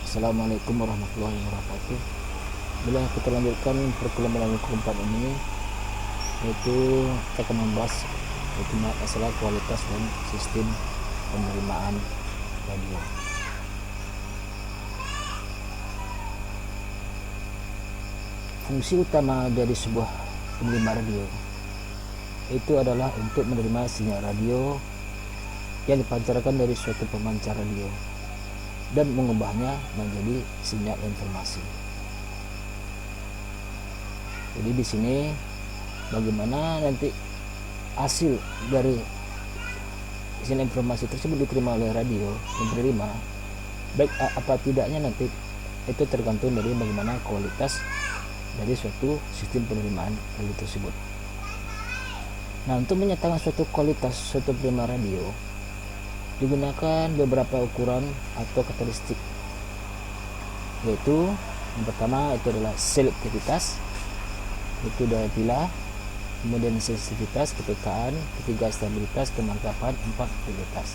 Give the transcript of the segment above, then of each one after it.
Assalamualaikum warahmatullahi wabarakatuh. Bila kita lanjutkan perkuliahan yang keempat ini, yaitu kita akan membahas yaitu masalah kualitas dan sistem penerimaan radio. Fungsi utama dari sebuah penerima radio itu adalah untuk menerima sinyal radio yang dipancarkan dari suatu pemancar radio dan mengubahnya menjadi sinyal informasi. Jadi di sini bagaimana nanti hasil dari sinyal informasi tersebut diterima oleh radio yang penerima, baik apa tidaknya nanti itu tergantung dari bagaimana kualitas dari suatu sistem penerimaan radio tersebut. Nah, untuk menyatakan suatu kualitas suatu penerima radio digunakan beberapa ukuran atau karakteristik, yaitu yang pertama itu adalah selektivitas, itu daya pilah, kemudian sensitivitas, kepekaan, ketiga stabilitas, kemantapan, empat stabilitas.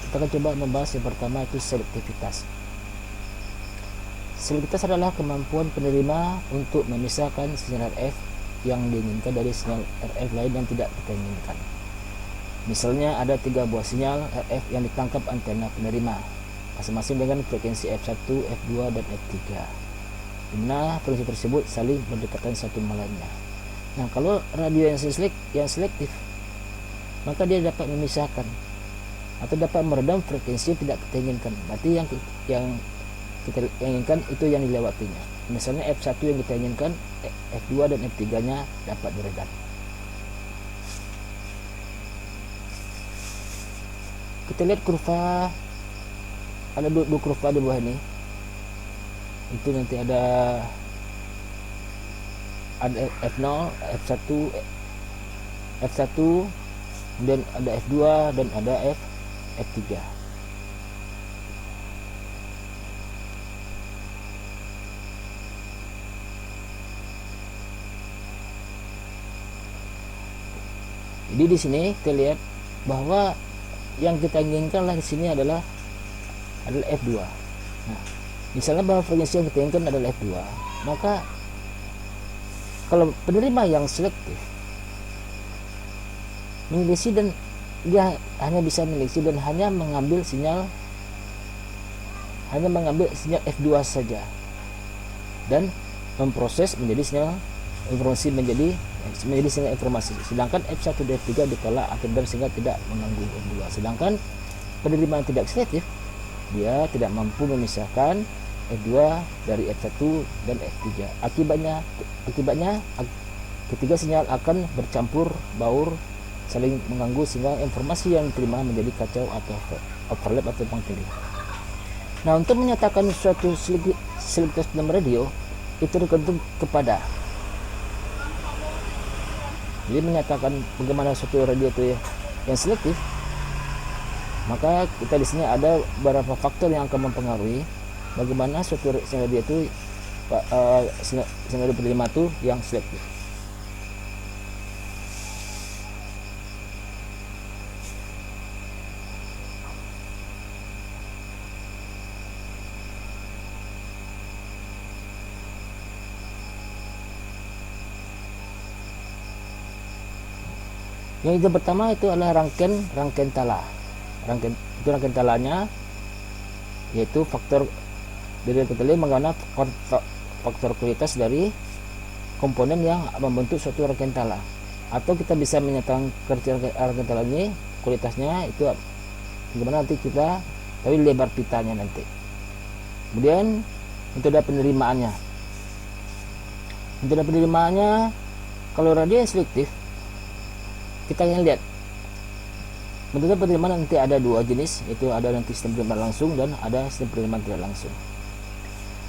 Kita akan coba membahas yang pertama itu selektivitas. Selektivitas adalah kemampuan penerima untuk memisahkan sinyal RF yang diinginkan dari sinyal RF lain yang tidak kita inginkan. Misalnya ada 3 buah sinyal RF yang ditangkap antena penerima masing-masing dengan frekuensi F1, F2, dan F3, di mana frekuensi tersebut saling berdekatan satu sama lainnya. Nah, kalau radio yang selektif, maka dia dapat memisahkan atau dapat meredam frekuensi yang tidak kita inginkan. Berarti yang kita inginkan itu yang dilewatinya. Misalnya F1 yang kita inginkan, F2 dan F3 nya dapat diredam. Kita lihat kurva, ada dua kurva di bawah ini. Itu nanti ada F0, F1, kemudian ada F2 dan ada F3. Jadi di sini kita lihat bahwa yang kita inginkanlah di sini adalah F2. Nah, misalnya bahwa frekuensi yang kita inginkan adalah F2, maka kalau penerima yang selektif menyeleksi dan dia hanya bisa menyeleksi dan hanya mengambil sinyal F2 saja dan memproses menjadi sinyal informasi menjadi sinyal informasi, sedangkan F1 dan F3 ditolak akhirnya sehingga tidak mengganggu F2. Sedangkan penerima yang tidak selektif, dia tidak mampu memisahkan F2 dari F1 dan F3. Akibatnya ketiga sinyal akan bercampur baur saling mengganggu sehingga informasi yang diterima menjadi kacau atau overlap atau tumpang tindih. Nah, untuk menyatakan suatu selektivitas dalam radio itu tergantung kepada, jadi menyatakan bagaimana suatu radio itu yang selektif, maka kita di sini ada beberapa faktor yang akan mempengaruhi bagaimana suatu radio itu sinyal penerima itu yang selektif. Yang pertama itu adalah rangkaian tala. Rangkaian talanya yaitu faktor dari kita mengenai faktor kualitas dari komponen yang membentuk suatu rangkaian tala. Atau kita bisa menyatakan rangkaian tala ini kualitasnya itu bagaimana nanti kita tahu lebar pitanya nanti. Kemudian untuk ada penerimaannya. Kalau radio yang selektif, kita yang lihat bentuknya penerimaan nanti ada 2 jenis, yaitu ada nanti sistem penerimaan langsung dan ada sistem penerimaan tidak langsung.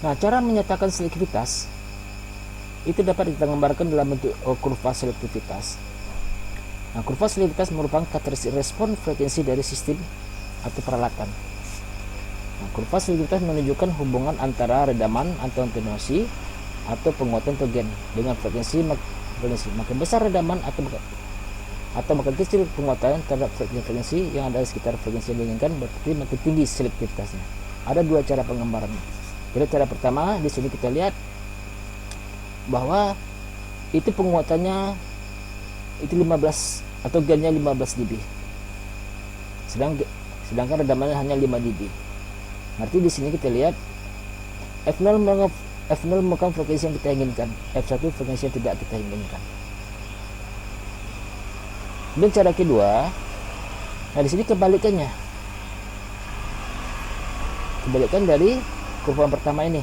Nah, cara menyatakan selektivitas itu dapat kita gambarkan dalam bentuk kurva selektivitas. Nah, kurva selektivitas merupakan karakteristik respon frekuensi dari sistem atau peralatan. Nah, kurva selektivitas menunjukkan hubungan antara redaman atau atenuasi atau penguatan atau gain dengan frekuensi. Makin besar redaman atau makin kecil penguatan terhadap frekuensi yang ada di sekitar frekuensi yang diinginkan, berarti makin tinggi selektivitasnya. ada dua cara penggambaran. Jadi cara pertama di sini kita lihat bahwa itu penguatannya itu 15 atau gainnya 15 dB. Sedangkan redamannya hanya 5 dB. Berarti di sini kita lihat F0 merupakan frekuensi yang kita inginkan, F1 frekuensi yang tidak kita inginkan. Dan cara kedua, nah di sini kebalikan dari kurva yang pertama ini.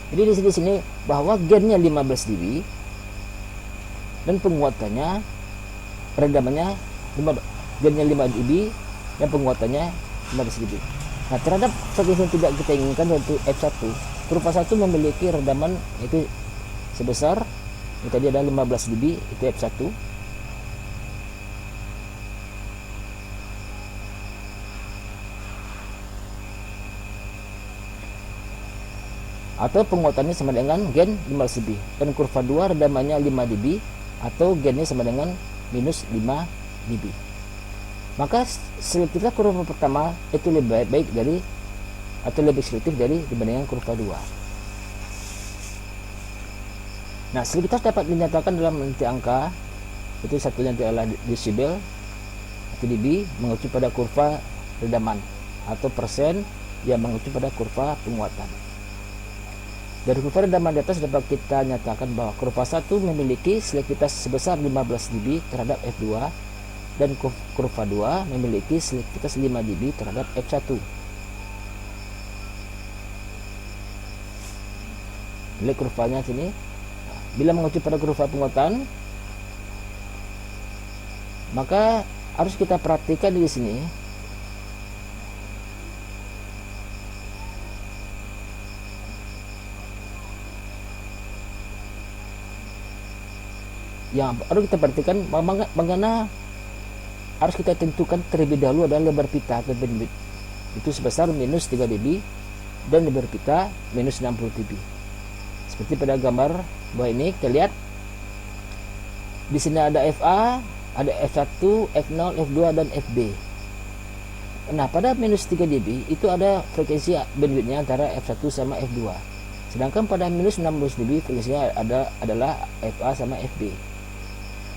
Jadi di sini bahwa gainnya 15 dB dan penguatannya redamannya gainnya 5 dB dan penguatannya 15 dB. Nah, terhadap frekuensi yang tidak kita inginkan yaitu F1, kurva 1 memiliki redaman itu sebesar ini tadi ada 15 dB, itu F1. Atau penguatannya sama dengan gain 15 dB, dan kurva 2 redamannya 5 dB atau gainnya sama dengan minus 5 dB. Maka selektivitas kurva pertama itu lebih baik dari atau lebih selektif dibandingkan kurva 2. Nah, selektivitas dapat dinyatakan dalam unit angka, itu satunya adalah desibel atau dB, mengacu pada kurva redaman, atau persen yang mengacu pada kurva penguatan. Dari kurva redaman di atas dapat kita nyatakan bahwa kurva 1 memiliki selektivitas sebesar 15 dB terhadap F2 dan kurva 2 memiliki selektivitas 5 dB terhadap F1. Lihat kurvanya sini. Bila mengacu pada kurva penguatan, maka harus kita perhatikan di sini yang harus kita perhatikan bagaimana harus kita tentukan terlebih dahulu adalah lebar pita atau bandwidth itu sebesar minus 3 dB dan lebar pita minus 60 dB. Seperti pada gambar bawah ini kita lihat di sini ada FA, ada F1, F0, F2 dan FB. Nah, pada minus 3 dB itu ada frekuensi bandwidthnya antara F1 sama F2. Sedangkan pada minus 16 dB frekuensinya adalah FA sama FB.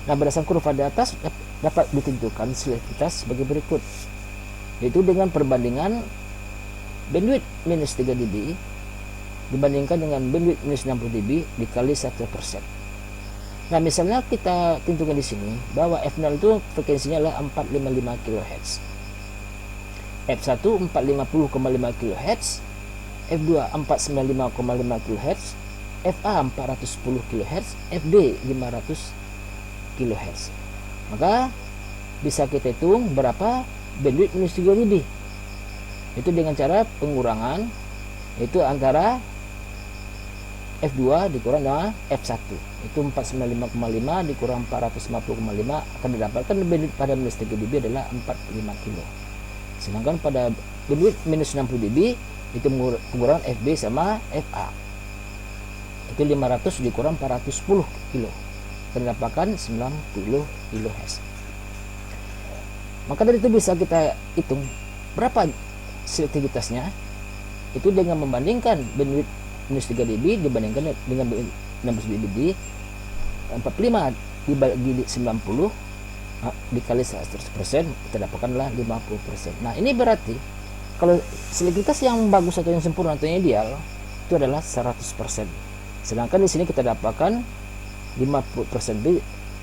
Nah, berdasarkan kurva di atas dapat ditentukan selektivitas sebagai berikut, yaitu dengan perbandingan bandwidth minus 3 dB dibandingkan dengan bandwidth minus 60 dB dikali 1%. Nah, misalnya kita tentukan di sini bahwa F0 itu frekuensinya adalah 455 kHz, F1 450,5 kHz, F2 495,5 kHz, FA 410 kHz, FB 500 kHz. Maka bisa kita hitung berapa bandwidth minus 3 dB. Itu dengan cara pengurangan, itu antara F2 dikurang dengan F1. Itu 495,5 dikurang 450,5 akan didapatkan bandwidth pada minus 3 dB adalah 45 kilo. Sedangkan pada bandwidth minus 60 dB itu pengurangan FB sama FA. Itu 500 dikurang 410 kilo. Terdapatkan 90 kHz. Maka dari itu bisa kita hitung berapa selektivitasnya itu dengan membandingkan bandwidth minus 3 dB dibandingkan dengan 60 dB. 45 dibagi 90 dikali 100% kita dapatkanlah 50%. Nah, ini berarti kalau selektivitas yang bagus atau yang sempurna atau yang ideal itu adalah 100%. Sedangkan di sini kita dapatkan 50%.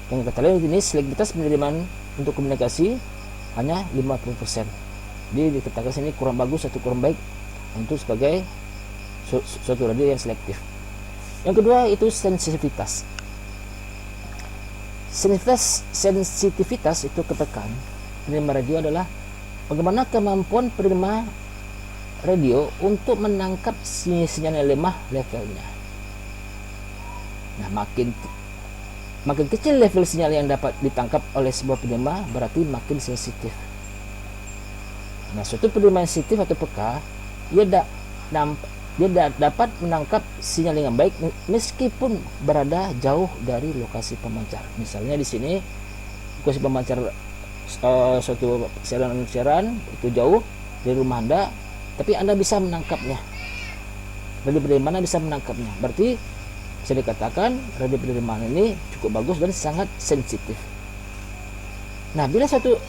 Yang kita lihat ini selektivitas penerimaan untuk komunikasi hanya 50%. Jadi dikatakan sini kurang bagus atau kurang baik untuk sebagai suatu radio yang selektif. Yang kedua itu sensitivitas. Sensitivitas itu ketekan penerima radio adalah bagaimana kemampuan penerima radio untuk menangkap sinyal yang lemah levelnya. Nah, makin kecil level sinyal yang dapat ditangkap oleh sebuah penerima berarti makin sensitif. Nah, suatu penerima sensitif atau peka dia dapat menangkap sinyal dengan baik meskipun berada jauh dari lokasi pemancar. Misalnya di sini lokasi pemancar suatu siaran itu jauh dari rumah Anda, tapi Anda bisa menangkapnya. Radio penerimaan bisa menangkapnya. Berarti bisa dikatakan radio penerimaan ini cukup bagus dan sangat sensitif. Nah, bila satu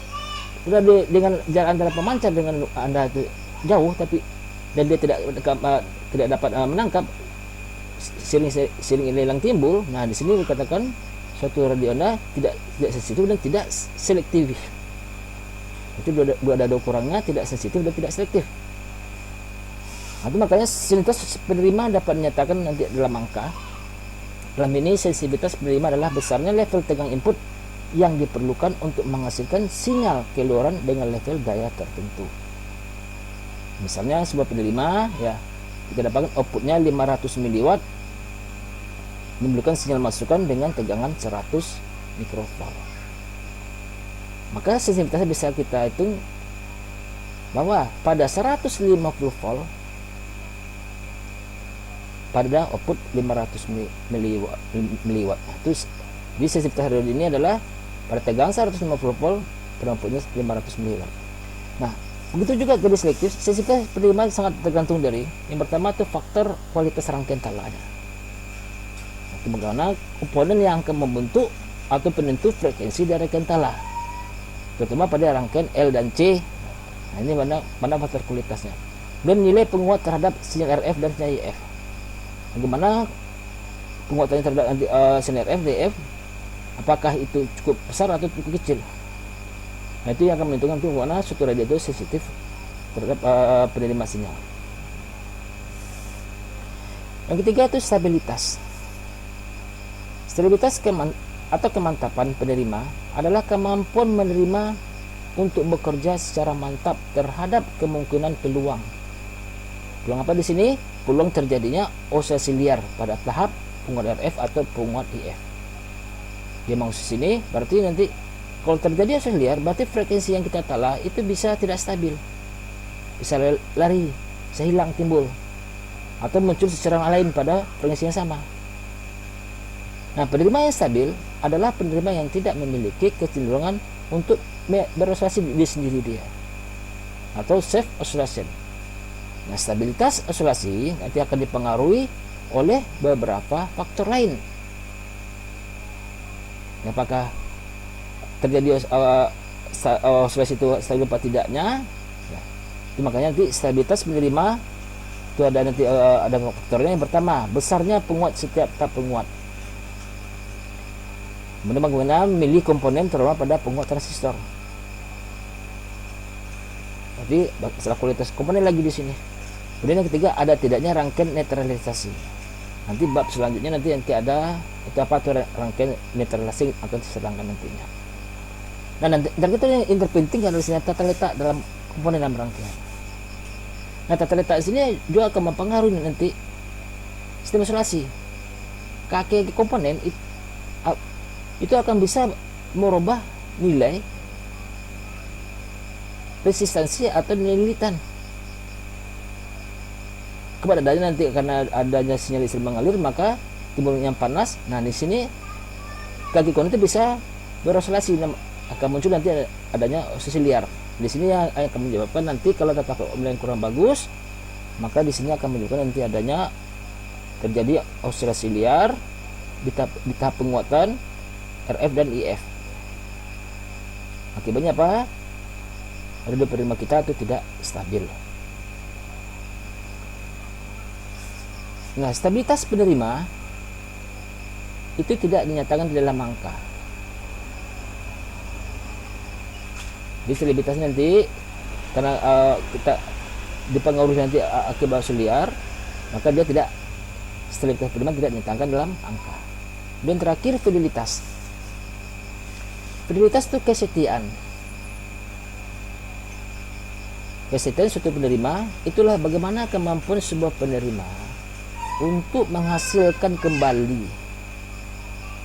radio dengan jarak antara pemancar dengan Anda itu jauh, tapi dan dia tidak dapat menangkap, siring hilang timbul. Nah, di sini dikatakan suatu radio Anda tidak sensitif dan tidak selektif. Itu ada dua kurangnya, tidak sensitif dan tidak selektif. Nah, itu makanya sensitivitas penerima dapat dinyatakan nanti dalam angka. Dalam ini sensitivitas penerima adalah besarnya level tegang input yang diperlukan untuk menghasilkan sinyal keluaran dengan level daya tertentu. Misalnya sebuah penerima ya, kita dapatkan outputnya 500 mW, memerlukan sinyal masukan dengan tegangan 100 mikrovolt. Maka sensitivitasnya bisa kita hitung bahwa pada 150 volt pada output 500 mW. Terus di sensitivitas radio ini adalah pada tegangan 150 volt pada outputnya 500 mW. Nah, begitu juga dari selektif, sensitivitas penerima sangat tergantung dari yang pertama itu faktor kualitas rangkaian talanya. Itu bagaimana komponen yang akan membentuk atau penentu frekuensi dari rangkaian tala, terutama pada rangkaian L dan C. Nah, ini mana faktor kualitasnya. Dan nilai penguat terhadap sinyal RF dan sinyal IF. Bagaimana penguatannya terhadap sinyal RF, DF, apakah itu cukup besar atau cukup kecil. Nah, itu yang akan menentukan bagaimana suatu radio itu sensitif terhadap penerima sinyal. Yang ketiga itu stabilitas. Stabilitas atau kemantapan penerima adalah kemampuan menerima untuk bekerja secara mantap terhadap kemungkinan peluang. Peluang apa di sini? Peluang terjadinya oscillasi liar pada tahap penguat RF atau penguat IF. Dia maksud sini berarti nanti kalau terjadi oscillasi liar, berarti frekuensi yang kita tala itu bisa tidak stabil, bisa lari, bisa hilang timbul, atau muncul secara lain pada frekuensi yang sama. Nah, penerima yang stabil adalah penerima yang tidak memiliki kecenderungan untuk beroscillasi di sendiri dia, atau self oscillation. Nah, stabilitas oscillasi nanti akan dipengaruhi oleh beberapa faktor lain. Apakah terjadi oscillasi itu stabil atau tidaknya? Ya. Itu makanya nanti stabilitas penerima itu ada nanti ada faktornya. Yang pertama, besarnya penguat setiap tahap penguat. Kemudian bagaimana memilih komponen terutama pada penguat transistor. Tapi masalah kualitas komponen lagi di sini. Kemudian yang ketiga, ada tidaknya rangkaian netralisasi. Nanti bab selanjutnya nanti ada itu apa tuh rangkaian netralisasi atau serangkaian nantinya. Nah, dan itu yang terpenting adalah tata letak dalam komponen dalam rangkaian. Nah, tata letak di sini juga akan mempengaruhi nanti sistem oscillasi. Kaki komponen itu akan bisa merubah nilai resistansi atau nilai lilitan. Kepada adanya nanti karena adanya sinyal listrik mengalir maka timbulnya panas. Nah, di sini kaki komponen itu bisa beroscillasi, akan muncul nanti adanya oscillasi liar. Di sini yang akan menyebabkan nanti kalau tata kelompok kurang bagus, maka di sini akan menyebabkan nanti adanya terjadi oscillasi liar di tahap penguatan RF dan IF. Akibatnya apa? Radio penerima kita itu tidak stabil. Nah, stabilitas penerima itu tidak dinyatakan di dalam angka. Di stabilitas nanti karena kita dipengaruhi nanti akibat oscillasi liar, maka dia tidak, stabilitas penerima tidak dinyatakan dalam angka. Dan terakhir, fidelitas. Fidelitas itu kesetiaan. Kesetiaan suatu penerima itulah bagaimana kemampuan sebuah penerima untuk menghasilkan kembali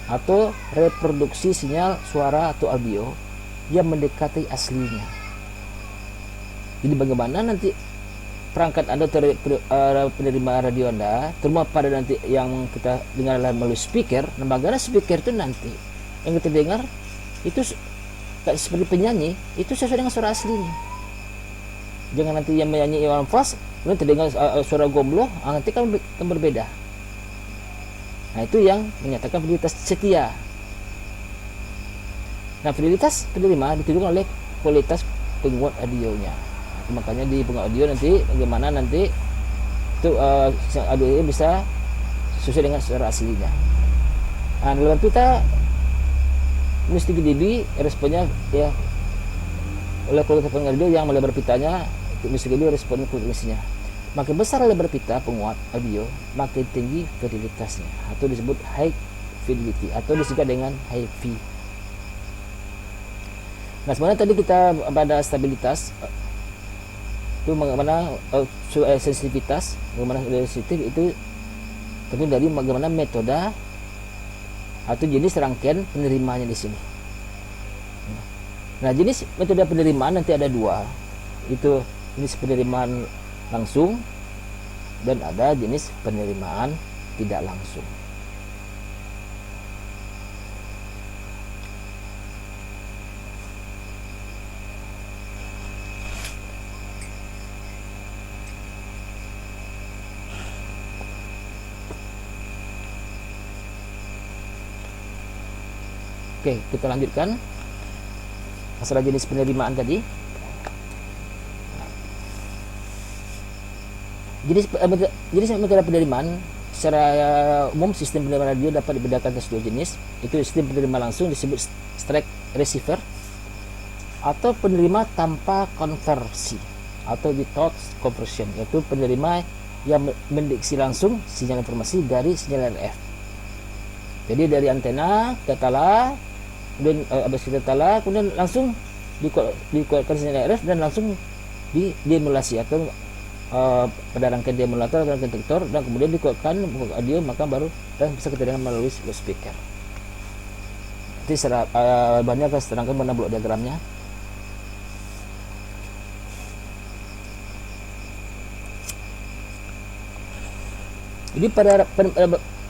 atau reproduksi sinyal suara atau audio yang mendekati aslinya. Jadi bagaimana nanti perangkat Anda atau penerima radio Anda, terutama pada nanti yang kita dengar melalui speaker. Nah, bagaimana speaker itu nanti yang kita dengar itu seperti penyanyi itu sesuai dengan suara aslinya. Jangan nanti yang menyanyi yang fals kemudian terdengar suara gombloh, nanti kan berbeda. Nah itu yang menyatakan fidelitas setia. Nah fidelitas penerima ditentukan oleh kualitas penguat audionya. Nah, makanya di penguat audio nanti bagaimana nanti itu audio bisa sesuai dengan suara aslinya. Nah dalam pita minus 3 dB responnya ya oleh kualitas penguat audio yang melebar pitanya minus 3 dB respon frekuensinya. Makin besar lebar pita penguat audio makin tinggi fidelitasnya atau disebut high fidelity atau disingkat dengan HFI. Nah sebenarnya tadi kita pada stabilitas itu bagaimana sensitivitas, bagaimana sensitif itu tentu dari bagaimana metode atau jenis rangkaian penerimanya di sini. Nah jenis metode penerimaan nanti ada dua, itu jenis penerimaan langsung dan ada jenis penerimaan tidak langsung. Oke, kita lanjutkan masalah jenis penerimaan tadi. Jenis metode penerimaan secara umum sistem penerimaan radio dapat dibedakan atas dua jenis, itu sistem penerima langsung disebut straight receiver atau penerima tanpa konversi atau without conversion, yaitu penerima yang mendeteksi langsung sinyal informasi dari sinyal RF. Jadi dari antena kita tala, kemudian habis kita tala, kemudian langsung dikuatkan sinyal RF dan langsung diemulasi atau pada rangkaian demulator dan detektor dan kemudian dikuatkan audio, maka baru dan bisa kita dengar melalui speaker. Nanti secara banyak akan terangkan mana blok diagramnya. Jadi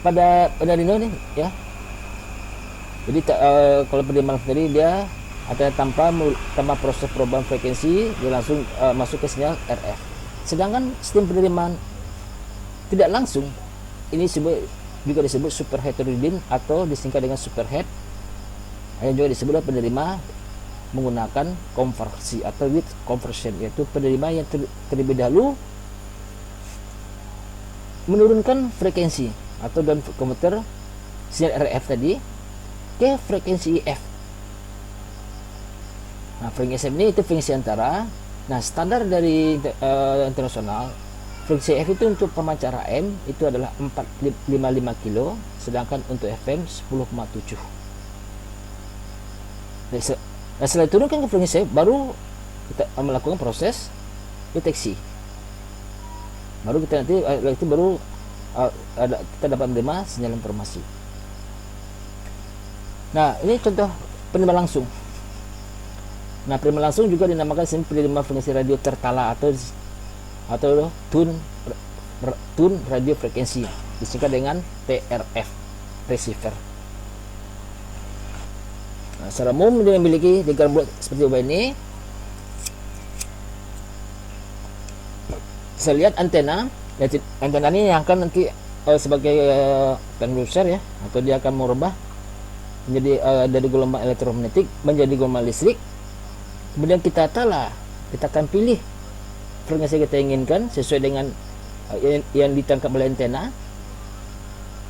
pada penerima ini ya. Jadi kalau penerimaan tadi dia ada tanpa proses perubahan frekuensi, dia langsung masuk ke sinyal RF. Sedangkan sistem penerimaan tidak langsung ini juga disebut super heterodyne atau disingkat dengan superhead. Yang juga disebut penerima menggunakan konversi atau with conversion, yaitu penerima yang terlebih dahulu menurunkan frekuensi atau down converter sinyal RF tadi ke frekuensi IF. Nah, frekuensi ini itu frekuensi antara. Nah, standar dari internasional frekuensi IF itu untuk pemancar AM itu adalah 455 kilo, sedangkan untuk FM 10,7. Nah, setelah turunkan ke frekuensi IF, baru kita melakukan proses deteksi. Baru kita nanti itu baru kita dapat menerima sinyal informasi. Nah, ini contoh penerima langsung. Nah, penerima langsung juga dinamakan penerima frekuensi radio tertala atau tune radio frekuensi, disingkat dengan TRF receiver. Nah, secara umum dia memiliki diagram blok seperti ini. Saya lihat antena ini yang akan nanti sebagai transducer ya, atau dia akan merubah menjadi dari gelombang elektromagnetik menjadi gelombang listrik. Kemudian kita tala, kita akan pilih frekuensi kita inginkan sesuai dengan yang ditangkap oleh antena.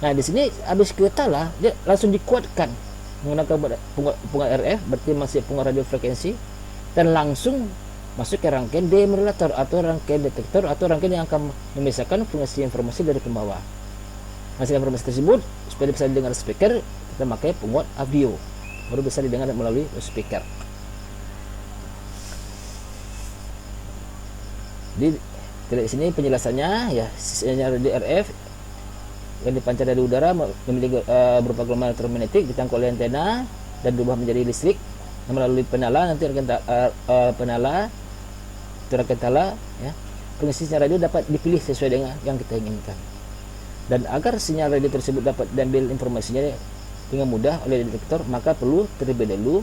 Nah, di sini habis kita tala, dia langsung dikuatkan menggunakan penguat RF, berarti masih penguat radio frekuensi, dan langsung masuk ke rangkaian demodulator atau rangkaian detektor atau rangkaian yang akan memisahkan frekuensi informasi dari pembawa. Hasil informasi tersebut supaya bisa didengar speaker, kita pakai penguat audio, baru bisa didengar melalui speaker. Di sini penjelasannya ya, sinyal radio RF yang dipancar dari udara memiliki berupa gelombang elektromagnetik ditangkap oleh antena dan berubah menjadi listrik melalui penala. Nanti penala tala ya, frekuensi sinyal radio dapat dipilih sesuai dengan yang kita inginkan. Dan agar sinyal radio tersebut dapat diambil informasinya dengan mudah oleh detektor, maka perlu terlebih dahulu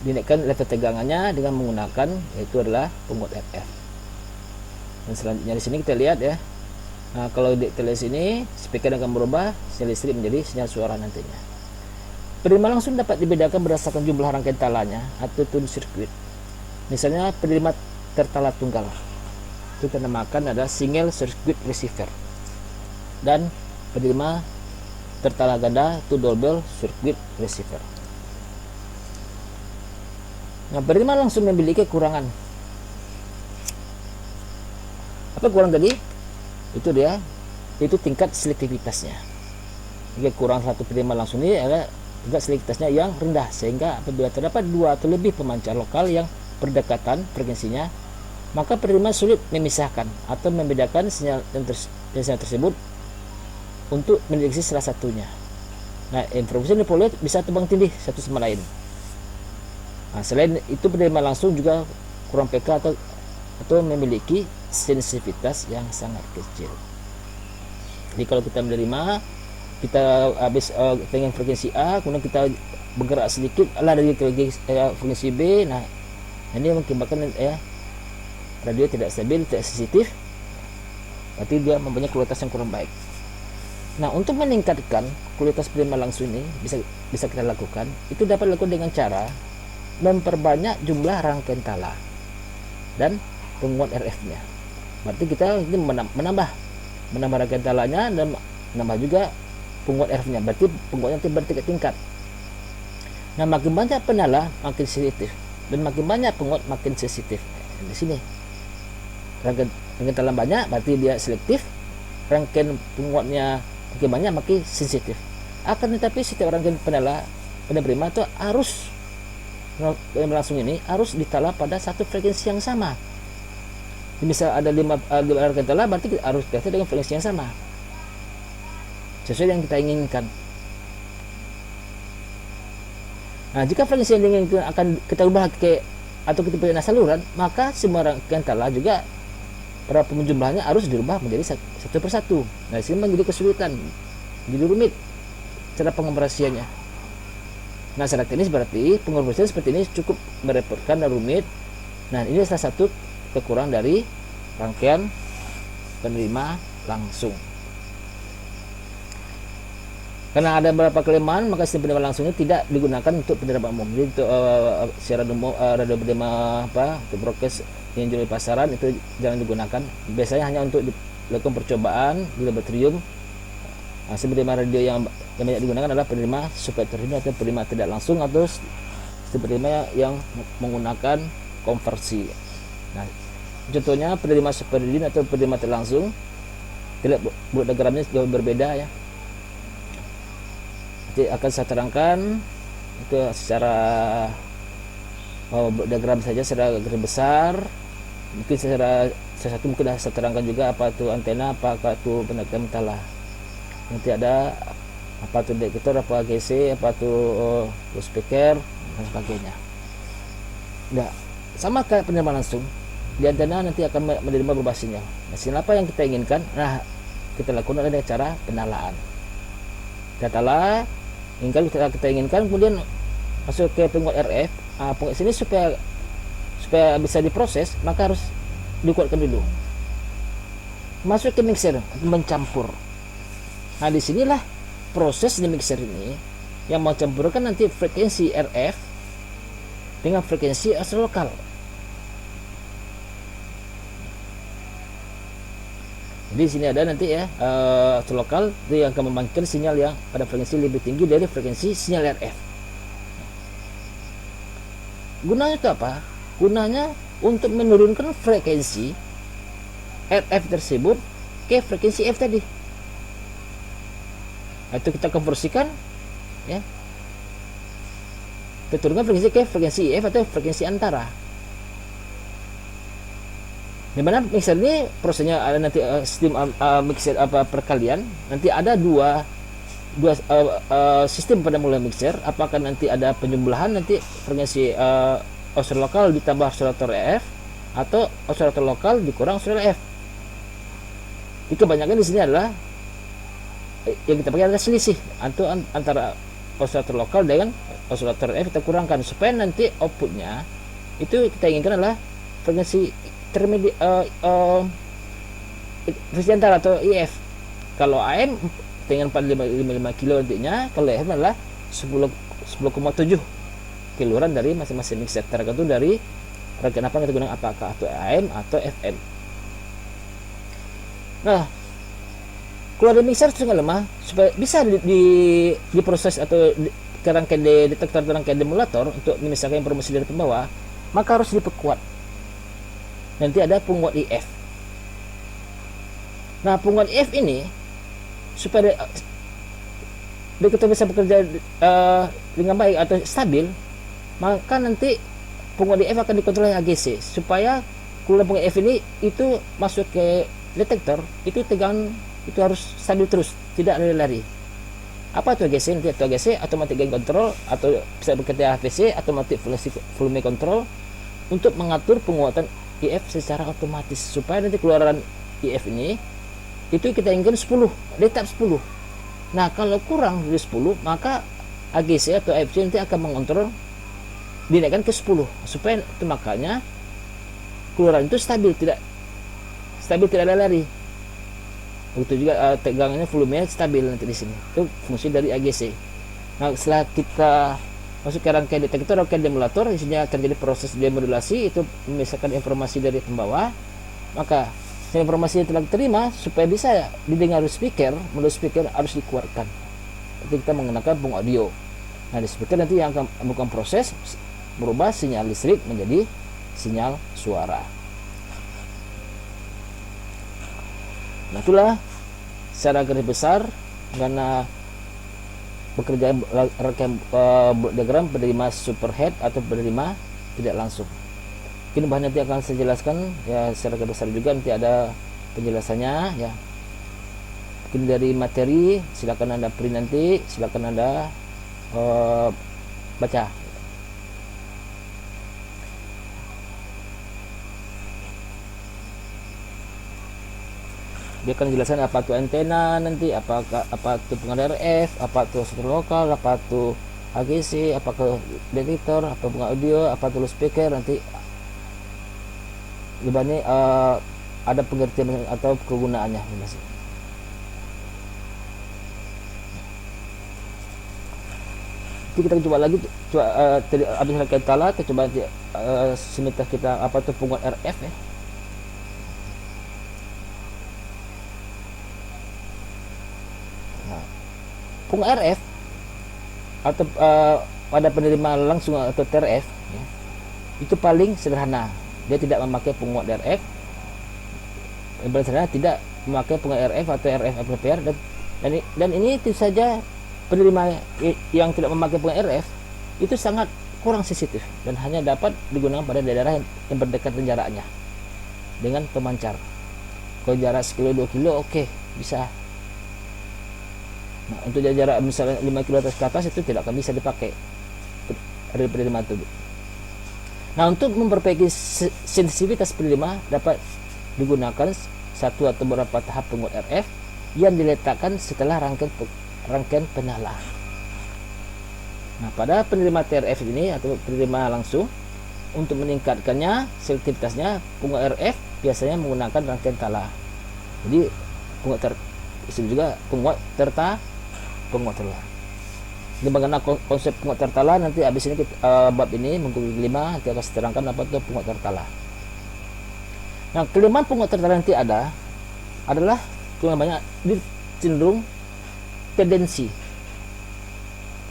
dinaikkan level tegangannya dengan menggunakan, yaitu adalah penguat RF. Dan selanjutnya di sini kita lihat ya. Nah, kalau di lihat sini, speaker akan berubah sinyal listrik menjadi sinyal suara nantinya. Penerima langsung dapat dibedakan berdasarkan jumlah rangkaian talanya atau tune sirkuit. Misalnya penerima tertala tunggal, itu kita namakan ada single circuit receiver, dan penerima tertala ganda itu double circuit receiver. Nah, penerima langsung memiliki kekurangan. Apa kurang tadi? Itu dia, itu tingkat selektivitasnya. Jika kurang satu penerima langsung ini ada tingkat selektivitasnya yang rendah, sehingga apabila terdapat dua atau lebih pemancar lokal yang berdekatan frekuensinya, maka penerima sulit memisahkan atau membedakan sinyal tersebut untuk mendeteksi salah satunya. Nah, informasi yang diperoleh bisa tumbang tindih satu sama lain. Nah, selain itu penerima langsung juga kurang peka atau memiliki sensitivitas yang sangat kecil. Jadi kalau kita menerima, kita habis dengan frekuensi A, kemudian kita bergerak sedikit dari frekuensi B, nah ini mengakibatkan radio tidak stabil, tidak sensitif, berarti dia mempunyai kualitas yang kurang baik. Nah, untuk meningkatkan kualitas penerima langsung ini bisa kita lakukan. Itu dapat dilakukan dengan cara memperbanyak jumlah rangkaian tala dan penguat RF-nya. Berarti kita ini menambah rangkaian talanya dan menambah juga penguat RF-nya. Berarti penguatnya nanti bertingkat-tingkat. Nah, makin banyak penala makin sensitif, dan makin banyak penguat makin sensitif. Di sini rangkaian tala banyak berarti dia selektif, rangkaian penguatnya makin banyak makin sensitif. Akan tetapi setiap rangkaian penerima itu harus langsung ini harus ditala pada satu frekuensi yang sama. Misal ada 5 rangkaian tala, berarti kita harus tala dengan frekuensi yang sama sesuai yang kita inginkan. Nah, jika frekuensi yang diinginkan akan kita ubah atau kita punya saluran, maka semua rangkaian tala juga para penjumlahnya harus dirubah menjadi satu persatu. Nah, ini menjadi kesulitan, jadi rumit cara pengoperasiannya. Nah, secara teknis berarti pengoperasian seperti ini cukup merepotkan dan rumit. Nah, ini salah satu kekurangan dari rangkaian penerima langsung. Karena ada beberapa kelemahan, maka sistem penerima langsung ini tidak digunakan untuk penerima umum. Jadi untuk siaran umum, radio penerima untuk broadcast yang jual di pasaran itu jangan digunakan. Biasanya hanya untuk dilakukan percobaan di laboratorium. Nah, penerima radio yang banyak digunakan adalah penerima superior ini atau penerima tidak langsung, atau sistem penerima yang menggunakan konversi. Nah, contohnya penerima superior atau penerima tidak langsung, tidak buat diagramnya jauh berbeda ya. Nanti akan saya terangkan itu secara diagram saja, secara garis besar. Mungkin secara satu mungkin saya terangkan juga apa itu antena, apa itu pendeteksi tala. Nanti ada apa itu detektor, apa GC, apa itu speaker dan sebagainya. Nah, sama kayak penerima langsung, di antena nanti akan menerima berubah sinyal. Nah, sinyal apa yang kita inginkan? Nah, kita lakukan dengan cara penalaan. Kita tala kita inginkan, kemudian masuk ke penguat RF. Penguat sini supaya bisa diproses, maka harus dikuatkan dulu. Masuk ke mixer, mencampur. Nah, disinilah proses di mixer ini yang mencampurkan nanti frekuensi RF dengan frekuensi asal lokal. Jadi di sini ada nanti ya asal lokal itu yang akan memancarkan sinyal yang pada frekuensi lebih tinggi dari frekuensi sinyal RF. Gunanya itu apa? Gunanya untuk menurunkan frekuensi RF tersebut ke frekuensi F tadi. Itu kita konversikan ya, kita turunkan frekuensi ke frekuensi F atau frekuensi antara. Di mana mixer ini prosesnya ada nanti sistem mixer perkalian, nanti ada dua sistem pada mulai mixer. Apakah nanti ada penjumlahan nanti frekuensi oscillator lokal ditambah oscillator EF, atau oscillator lokal dikurang oscillator F. Itu kebanyakan di sini adalah yang kita pakai adalah selisih antara oscillator lokal dengan oscillator RF kita kurangkan supaya nanti outputnya itu kita inginkan adalah frekuensi frekuensi antara atau IF. Kalau AM dengan 455 kilo nantinya, kalau FM adalah 10,7 kiloran dari masing-masing mixer, tergantung dari rangkaian apa yang kita gunakan, apakah atau AM atau FM. Nah, keluar dari mixer sangat lemah supaya bisa diproses atau ke rangkaian detektor atau rangkaian demulator untuk memisahkan informasi dari pembawa, maka harus diperkuat. Nanti ada penguat IF. Nah, penguat IF ini supaya detektor bisa bekerja dengan baik atau stabil, maka nanti penguat IF akan dikontrol oleh AGC supaya keluar penguat IF ini itu masuk ke detektor itu tegangan itu harus stabil terus, tidak lari-lari. Apa itu AGC? Nanti itu AGC, automatic gain control, atau bisa bekerja HVC, automatic volume control, untuk mengatur penguatan IF secara otomatis supaya nanti keluaran IF ini itu kita inginkan 10, di tahap 10. Nah, kalau kurang dari 10, maka AGC atau AFC nanti akan mengontrol dinaikkan ke 10 supaya itu, makanya keluaran itu stabil, tidak lari. Begitu juga tegangannya, volumenya stabil nanti di sini. Itu fungsi dari AGC. Nah, setelah kita masuk ke rangkaian detektor, rangkaian demulator, isinya terjadi proses demodulasi, itu memisahkan informasi dari pembawa. Maka informasi yang telah diterima supaya bisa didengar oleh speaker, melalui speaker harus dikeluarkan. Jadi kita menggunakan pung audio. Nah, di speaker nanti yang akan melakukan proses merubah sinyal listrik menjadi sinyal suara. Nah, itulah secara garis besar karena bekerja rangkaian diagram penerima superhead atau penerima tidak langsung. Mungkin bahan nanti akan saya jelaskan ya secara garis besar juga, nanti ada penjelasannya ya. Mungkin dari materi silakan Anda print nanti, silakan Anda baca. Dia akan jelaskan apa itu antena nanti, apa itu pengadar RF, apa itu oscillator lokal, apa itu AGC, apa itu detektor, apa pengadar audio, apa itu speaker, nanti lebih ada pengertian atau kegunaannya masih. Nanti kita coba lagi, habis rangkaian tala kita coba seminta kita apa itu penguat RF ya. Penguat RF atau pada penerima langsung atau TRF ya, itu paling sederhana. Dia tidak memakai penguat RF, yang paling sederhana tidak memakai penguat RF atau RF amplifier, dan ini tentu saja penerima yang tidak memakai penguat RF itu sangat kurang sensitif dan hanya dapat digunakan pada daerah yang berdekatan jaraknya dengan pemancar. Kalau jarak 1 kilo 2 kilo oke, bisa. Nah, untuk jarak misalnya 5 kilo ke atas itu tidak akan bisa dipakai dari penerima itu. Nah, untuk memperbaiki sensitivitas penerima dapat digunakan satu atau beberapa tahap penguat RF yang diletakkan setelah rangkaian penala. Nah, pada penerima TRF ini atau penerima langsung, untuk meningkatkannya selektivitasnya, penguat RF biasanya menggunakan rangkaian tala. Jadi penguat juga penguat tertala. Ini bagaimana konsep penguat tertala, nanti habis ini kita, bab ini minggu 5 kita akan terangkan apa itu penguat tertala. Nah, kelemahan penguat tertala nanti adalah banyak cenderung tendensi,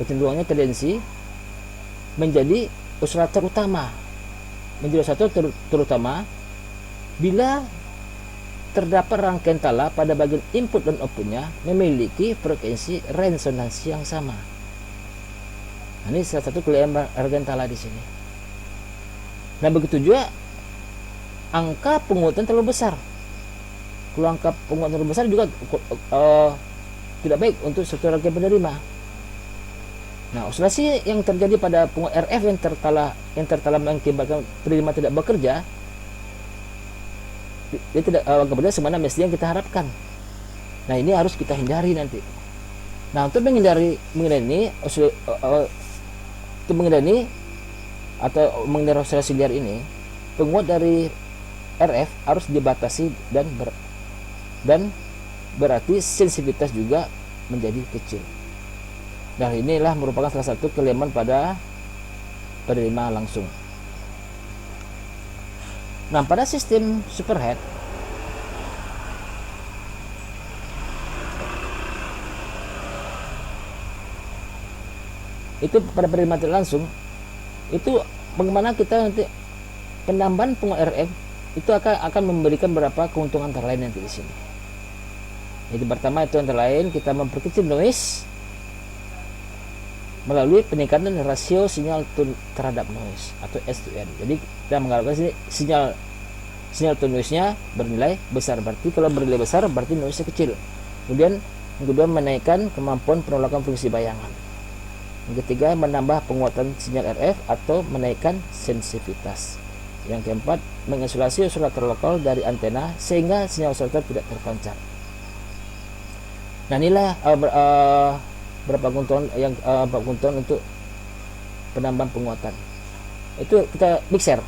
kecenderungannya tendensi menjadi oscillator utama, terutama bila terdapat rangkaian tala pada bagian input dan outputnya memiliki frekuensi resonansi yang sama. Nah, ini salah satu kelemahan rangkaian tala di sini. Nah, begitu juga angka penguatan terlalu besar. Kalau angka penguatan terlalu besar juga tidak baik untuk suatu rangkaian penerima. Nah, oscillasi yang terjadi pada penguat RF yang tertala mengakibatkan penerima tidak bekerja, dia tidak bekerja semana mestinya yang kita harapkan. Nah, ini harus kita hindari nanti. Nah, untuk menghindari ini Untuk menghindari atau menghindari oscilasi liar ini, penguat dari RF harus dibatasi dan berarti sensitivitas juga menjadi kecil. Nah, inilah merupakan salah satu kelemahan pada penerima langsung. Nah, pada sistem superhead itu, pada penerima langsung itu bagaimana kita nanti penambahan penguat RF itu akan memberikan beberapa keuntungan antara lain nanti di sini. Jadi pertama itu antara lain kita memperkecil noise melalui peningkatan rasio sinyal tune terhadap noise atau S2N. Jadi kita mengharapkan sinyal tune noise-nya bernilai besar. Berarti kalau bernilai besar berarti noise-nya kecil. Kemudian yang kedua, menaikkan kemampuan penolakan fungsi bayangan. Yang ketiga, menambah penguatan sinyal RF atau menaikkan sensitivitas. Yang keempat, mengisolasi oscillator lokal dari antena sehingga sinyal oscillator tidak terpancar. Nah, inilah berapa keuntungan untuk penambahan penguatan. Itu kita mixer.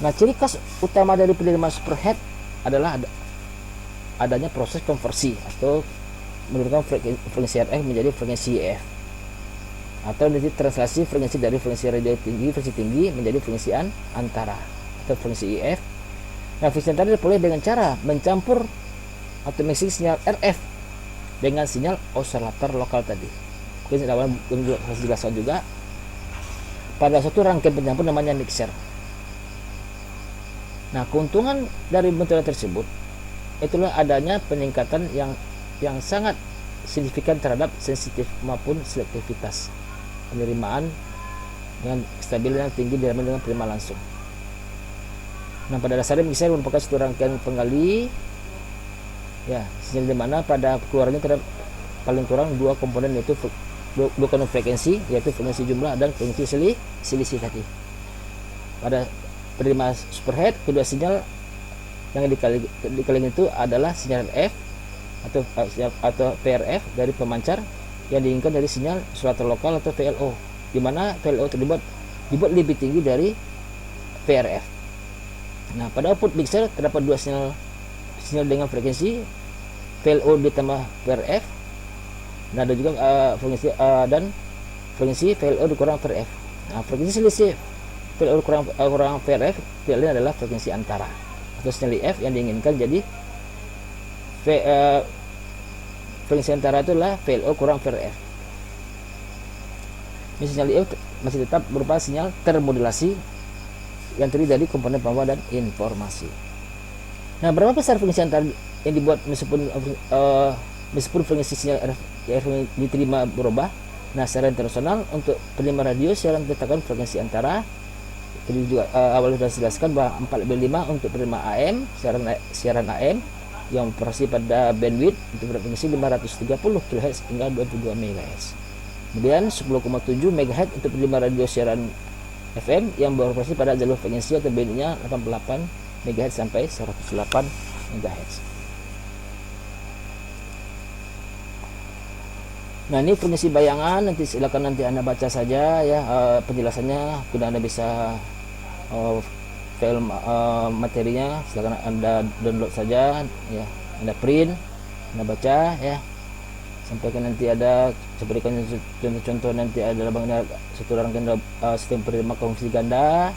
Nah, ciri khas utama dari penerima superhead adalah adanya proses konversi atau menurunkan frekuensi RF menjadi frekuensi EF, atau nanti translasi frekuensi dari frekuensi radio tinggi, frekuensi tinggi menjadi frekuensi antara atau frekuensi IF. Nah, frekuensi antara diperoleh dengan cara mencampur atau mixing sinyal RF dengan sinyal oscillator lokal tadi. Mungkin awal harus dijelaskan juga pada suatu rangkaian pencampur namanya mixer. Nah, keuntungan dari metode tersebut itulah adanya peningkatan yang sangat signifikan terhadap sensitif maupun selektivitas penerimaan dengan stabilan yang tinggi dengan penerimaan langsung. Nah, pada dasarnya mixer merupakan satu rangkaian penggali sinyal di mana pada keluarnya terdapat paling kurang dua komponen, yaitu dua komponen frekuensi, yaitu frekuensi jumlah dan frekuensi selisih tadi. Pada penerima superhead, kedua sinyal yang dikalikan itu adalah sinyal F atau PRF dari pemancar yang diinginkan dari sinyal oscillator lokal atau VLO, di mana VLO terlibat lebih tinggi dari PRF. Nah, pada output mixer terdapat dua sinyal dengan frekuensi VLO ditambah PRF. Nah, ada juga frekuensi VLO dikurang PRF. Nah, frekuensi selisih VLO kurang PRF tidak lain adalah frekuensi antara atau sinyal IF yang diinginkan. Jadi frekuensi antara itulah VLO kurang VRF. Ini sinyal IF masih tetap berupa sinyal termodulasi yang terdiri dari komponen pembawa dan informasi. Nah, berapa besar frekuensi antara yang dibuat meskipun frekuensi sinyal RF yang diterima berubah? Nah, secara internasional untuk penerima radio siaran ditetapkan frekuensi antara. Jadi juga awal sudah dijelaskan bahwa 4/5 untuk penerima AM, siaran AM yang beroperasi pada bandwidth untuk frekuensi 530 kHz hingga 22 MHz. Kemudian 10,7 MHz untuk penerima radio siaran FM yang beroperasi pada jalur frekuensi atau bandwidthnya 88 MHz sampai 108 MHz. Nah, ini frekuensi bayangan, nanti silakan nanti Anda baca saja ya penjelasannya. Sudah Anda bisa file materinya, silakan Anda download saja ya, Anda print, Anda baca ya. Sampaikan nanti ada berikan contoh-contoh, nanti ada bagaimana satu rangkaian sistem penerima konversi ganda.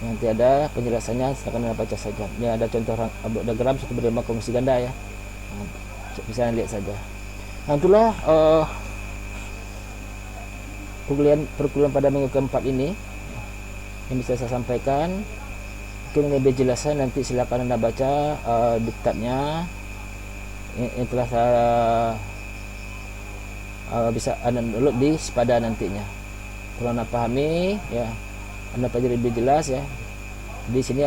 Nanti ada penjelasannya, silakan Anda baca saja. Ini ada contoh diagram satu penerima konversi ganda ya. Nah, bisa Anda lihat saja. Nah, itulah perkuliahan pada minggu keempat ini yang bisa saya sampaikan. Mungkin lebih jelasnya nanti silakan Anda baca diktatnya yang telah saya bisa Anda download di Spada nantinya. Kalau Anda pahami ya, Anda pelajari lebih jelas ya. Di sini